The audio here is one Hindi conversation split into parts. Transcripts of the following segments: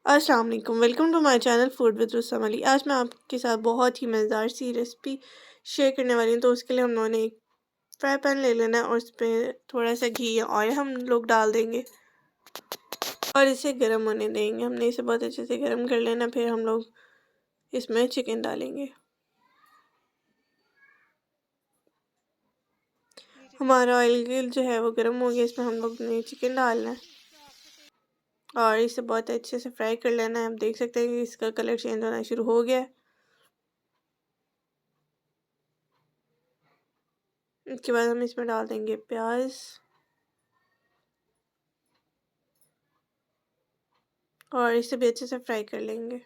अस्सलाम वालेकुम, welcome to my channel food with Rustam Ali. आज मैं आपके साथ बहुत ही मज़ेदार सी रेसिपी शेयर करने वाली हूँ। तो उसके लिए हम लोगों ने एक फ्राई पैन ले लेना है और उस पे थोड़ा सा घी या ऑयल हम लोग डाल देंगे और इसे गर्म होने देंगे। हमने इसे बहुत अच्छे से गर्म कर लेना। फिर हम लोग इसमें चिकन डालेंगे। हमारा ऑयल जो है वो गर्म हो गया। इसमें हम लोग ने चिकन डालना है और इसे बहुत अच्छे से फ्राई कर लेना है। आप देख सकते हैं कि इसका कलर चेंज होना शुरू हो गया है। इसके बाद हम इसमें डाल देंगे प्याज और इसे भी अच्छे से फ्राई कर लेंगे।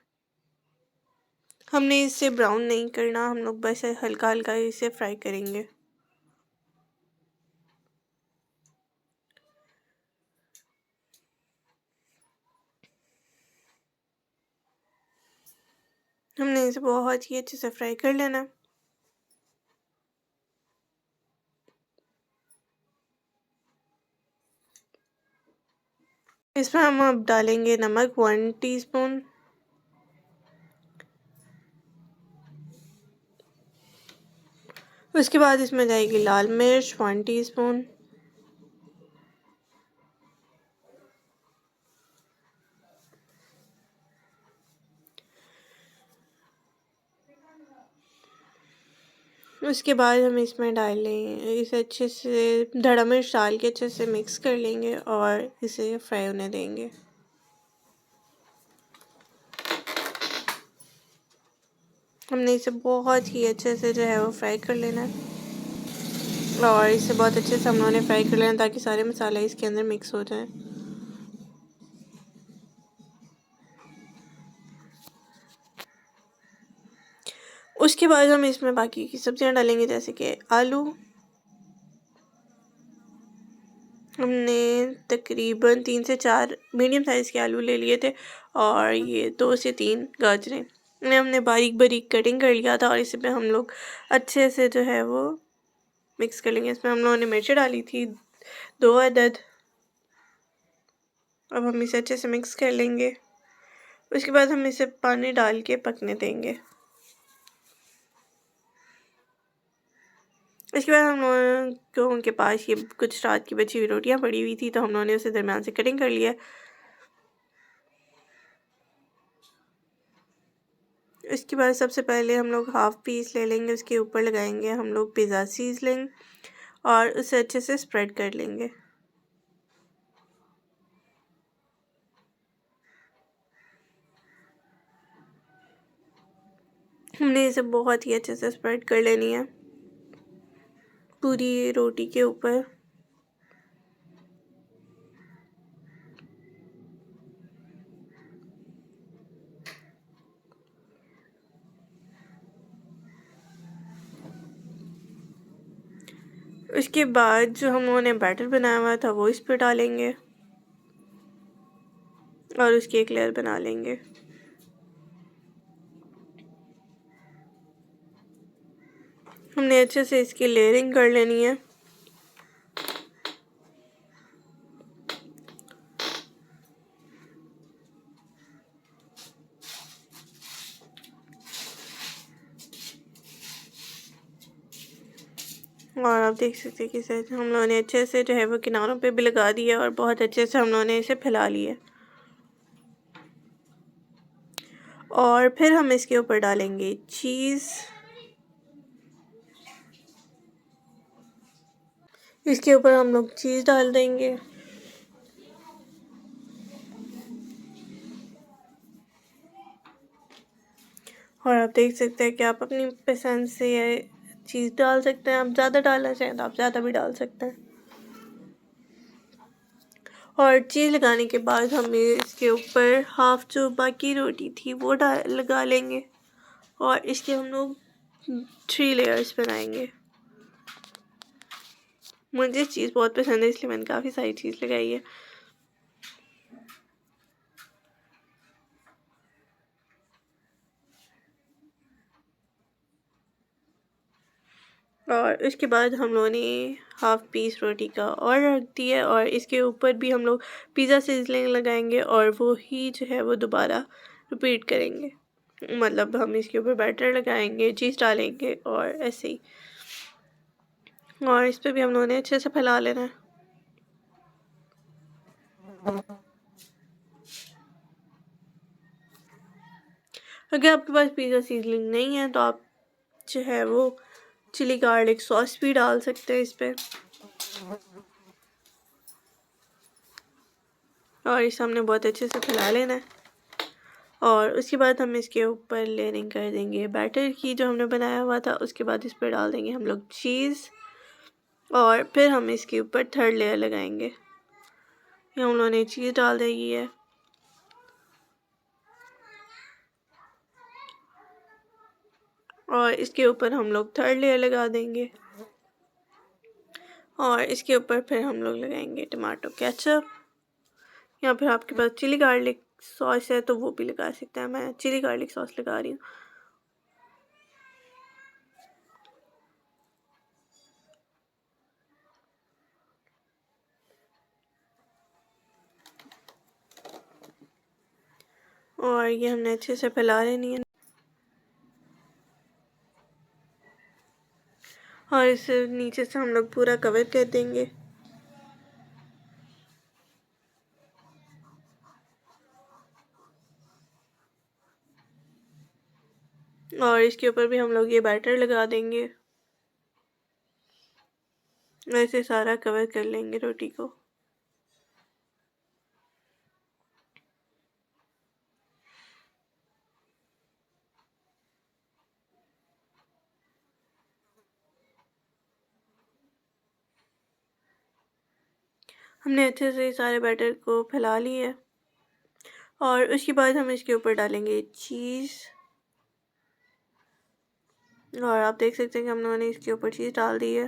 हमने इसे ब्राउन नहीं करना, हम लोग बस हल्का हल्का इसे फ्राई करेंगे। हमने इसे बहुत ही अच्छे से फ्राई कर लेना। इसमें हम अब डालेंगे नमक 1 टीस्पून। उसके बाद इसमें जाएगी लाल मिर्च 1 टीस्पून। उसके बाद हम इसमें डालेंगे इसे अच्छे से धड़ा मिर्च डाल के अच्छे से मिक्स कर लेंगे और इसे फ्राई होने देंगे। हमने इसे बहुत ही अच्छे से जो है वो फ्राई कर लेना है और इसे बहुत अच्छे से हम लोगों ने फ्राई कर लेना ताकि सारे मसाले इसके अंदर मिक्स हो जाएं। उसके बाद हम इसमें बाकी की सब्जियां डालेंगे जैसे कि आलू। हमने तकरीबन 3 से 4 मीडियम साइज़ के आलू ले लिए थे और ये 2 से 3 गाजरें इन्हें हमने बारीक बारीक कटिंग कर लिया था और इसे पे हम लोग अच्छे से जो है वो मिक्स कर लेंगे। इसमें हम लोगों ने मिर्ची डाली थी 2 अदद। अब हम इसे अच्छे से मिक्स कर लेंगे। उसके बाद हम इसे पानी डाल के पकने देंगे। इसके बाद हम लोगों को उनके पास ये कुछ रात की बची हुई रोटियां पड़ी हुई थी तो हम लोगों ने उसे दरमियान से कटिंग कर लिया। इसके बाद सबसे पहले हम लोग हाफ पीस ले लेंगे, उसके ऊपर लगाएंगे हम लोग पिज़्ज़ा सीजलिंग और उसे अच्छे से स्प्रेड कर लेंगे। हमने इसे बहुत ही अच्छे से स्प्रेड कर लेनी है पूरी रोटी के ऊपर। उसके बाद जो हम लोगों ने बैटर बनाया हुआ था वो इस पर डालेंगे और उसकी एक लेयर बना लेंगे। हमने अच्छे से इसकी लेयरिंग कर लेनी है। और आप देख सकते हैं कि हम लोगों ने अच्छे से जो है वो किनारों पे भी लगा दिया और बहुत अच्छे से हम लोगों ने इसे फैला लिया। और फिर हम इसके ऊपर डालेंगे चीज़। इसके ऊपर हम लोग चीज़ डाल देंगे और आप देख सकते हैं कि आप अपनी पसंद से चीज़ डाल सकते हैं। आप ज़्यादा डालना चाहें तो आप ज़्यादा भी डाल सकते हैं। और चीज़ लगाने के बाद हम इसके ऊपर हाफ जो बाकी रोटी थी वो लगा लेंगे और इसके हम लोग 3 लेयर्स बनाएंगे। मुझे चीज़ बहुत पसंद है इसलिए मैंने काफ़ी सारी चीज़ लगाई है। और उसके बाद हम लोगों ने हाफ़ पीस रोटी का और रख दिया और इसके ऊपर भी हम लोग पिज़्ज़ा सीज़निंग लगाएंगे और वो ही जो है वो दोबारा रिपीट करेंगे। मतलब हम इसके ऊपर बैटर लगाएंगे, चीज़ डालेंगे और ऐसे ही। और इस पे भी हम लोगों ने अच्छे से फैला लेना है। अगर आपके पास पिज़्ज़ा सीज़निंग नहीं है तो आप जो है वो चिली गार्लिक सॉस भी डाल सकते हैं इस पे। और इसे हमने बहुत अच्छे से फैला लेना है। और उसके बाद हम इसके ऊपर लेयरिंग कर देंगे बैटर की जो हमने बनाया हुआ था। उसके बाद इस पर डाल देंगे हम लोग चीज़ और फिर हम इसके ऊपर थर्ड लेयर लगाएंगे। ये हम लोगों ने चीज़ डाल दी है और इसके ऊपर हम लोग थर्ड लेयर लगा देंगे और इसके ऊपर फिर हम लोग लगाएंगे टमाटो केचप या फिर आपके पास चिली गार्लिक सॉस है तो वो भी लगा सकते हैं। मैं चिली गार्लिक सॉस लगा रही हूँ। और ये हमने अच्छे से फैला लेनी है और इसे नीचे से हम लोग पूरा कवर कर देंगे। और इसके ऊपर भी हम लोग ये बैटर लगा देंगे। वैसे सारा कवर कर लेंगे रोटी को। हमने अच्छे से सारे बैटर को फैला लिया और उसके बाद हम इसके ऊपर डालेंगे चीज़। और आप देख सकते हैं कि हम लोगों ने इसके ऊपर चीज़ डाल दी है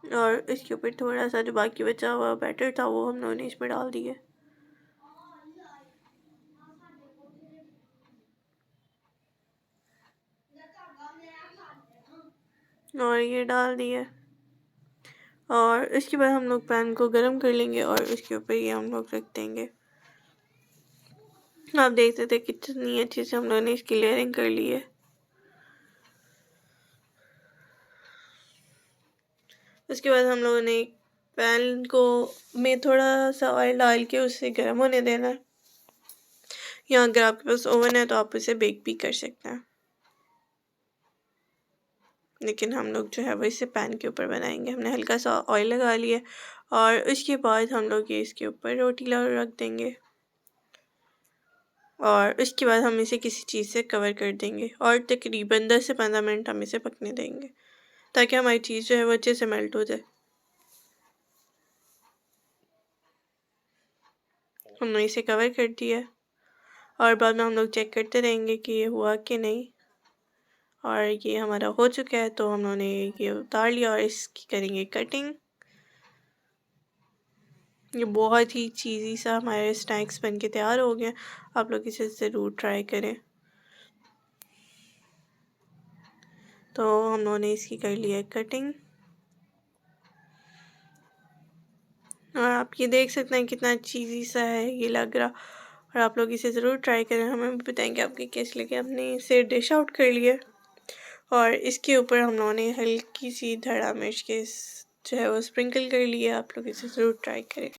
और इसके ऊपर थोड़ा सा जो बाकी बचा हुआ बैटर था वो हम लोगों ने इसमें डाल दिया। और ये डाल दिया और इसके बाद हम लोग पैन को गरम कर लेंगे और उसके ऊपर ये हम लोग रख देंगे। आप देख सकते हैं कितनी अच्छे से हम लोगों ने इसकी लेयरिंग कर ली है। उसके बाद हम लोगों ने पैन को में थोड़ा सा ऑयल डाल के उसे गर्म होने देना है। या अगर आपके पास ओवन है तो आप उसे बेक भी कर सकते हैं, लेकिन हम लोग जो है वो इसे पैन के ऊपर बनाएंगे। हमने हल्का सा ऑयल लगा लिया और उसके बाद हम लोग ये इसके ऊपर रोटी रख देंगे और उसके बाद हम इसे किसी चीज़ से कवर कर देंगे और तकरीबन 10 से 15 मिनट हम इसे पकने देंगे ताकि हमारी चीज़ जो है वो अच्छे से मेल्ट हो जाए। हमने इसे कवर कर दिया और बाद में हम लोग चेक करते रहेंगे कि ये हुआ कि नहीं। और ये हमारा हो चुका है तो हम लोगों ने ये उतार लिया और इसकी करेंगे कटिंग। ये बहुत ही चीज़ी सा हमारे स्नैक्स बन के तैयार हो गए। आप लोग इसे ज़रूर ट्राई करें। तो हम लोगों ने इसकी कर लिया कटिंग और आप ये देख सकते हैं कितना चीज़ी सा है ये लग रहा। और आप लोग इसे ज़रूर ट्राई करें, हमें भी बताएंगे आपके कैसे लगे। हमने इसे डिश आउट कर लिया और इसके ऊपर हम लोगों ने हल्की सी धड़ा मिर्च के जो है वो स्प्रिंकल कर लिया। आप लोग इसे ज़रूर ट्राई करें।